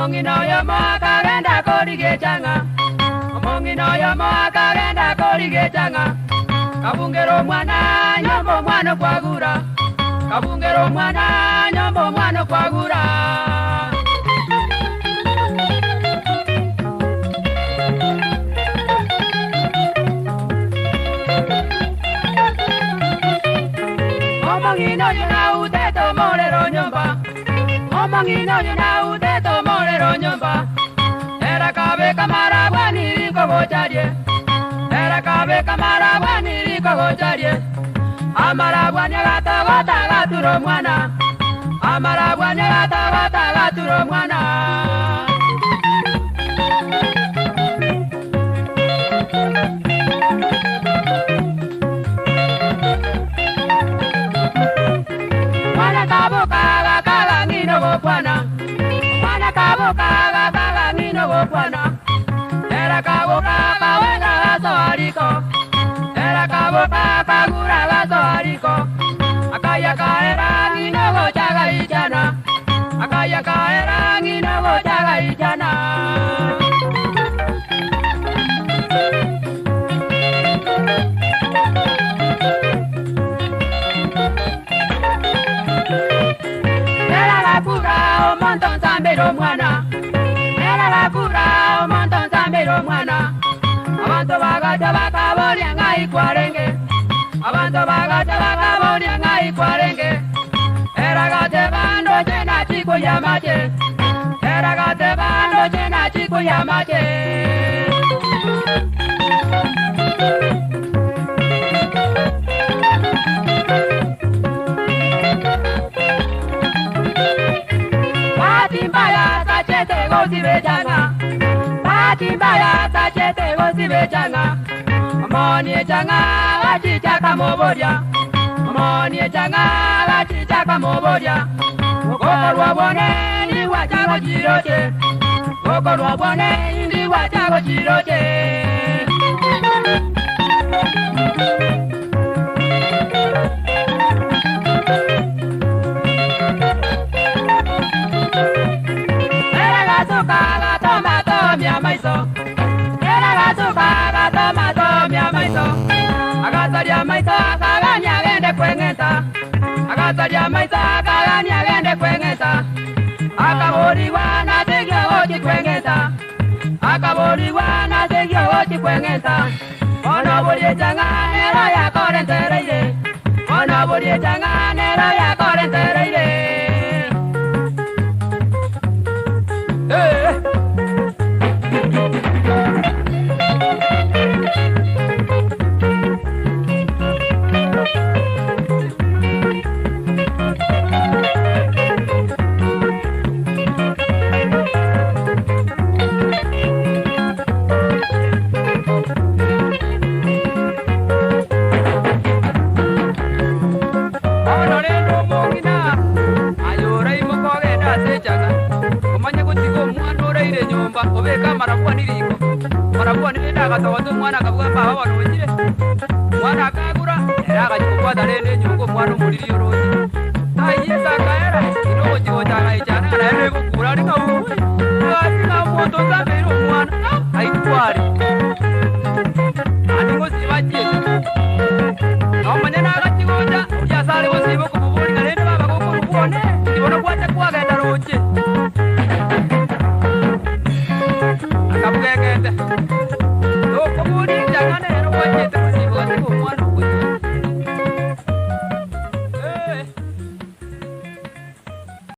Omongino yomo akagenda korigechanga. Omongino yomo akagenda korigechanga. Kabungero mwana nyombo mwana kwagura. Kabungero mwana nyombo mwana kwagura. Omongino yuna uteto morero nyomba. Omongino yuna uteto morero nyomba. Era kabe kamara bwani kogocharie. Era kabe kamara bwani kogocharie. Amara bwani gata gata gaturo mwana. Amara bwani gata gata gaturo mwana. Mwana kabuka gakaga ngino gokwana. Mwana kabuka gakaga ngino gokwana. Era kabuka kawena gaso hariko. Era kabuka kagura gaso hariko. Akaya kaera ngino gochaga ichana. Akaya kaera ngino gochaga ichana. Omonton sambero mwana. Era la cura omonton sambero mwana. Abanto bagacha bakaboria ngai kwarenge. Abanto bagacha bakaboria ngai kwarenge. Era gate bando chena chico yamache. Era gate bando chena chico yamache. Patimbaya tachete gozi bechanga. Patimbaya tachete gozi bechanga. Omoni changa gachichaka moboria. Omoni changa gachichaka moboria. Gokorwa bone ndi wachago chiroche. Gokorwa bone ndi wachago chiroche. Agataria maita kaganya gende kwengeta. Agataria maita kaganya gende kwengeta. Akaboriwa na tegyo ochi kwengeta. Akaboriwa na tegyo ochi kwengeta. Ono borie changa nero ya korentereire. Ono borie changa nero ya korentereire. Obeka marabua niriko. Marabua nirenda gatawato mwana kabuga mbaho wanojire. Mwana akagura era akachukua rende nyongo mwana muliri yoroji. Aiye sakaera inogo chigo changa ichana na ere kukura ringa uwe.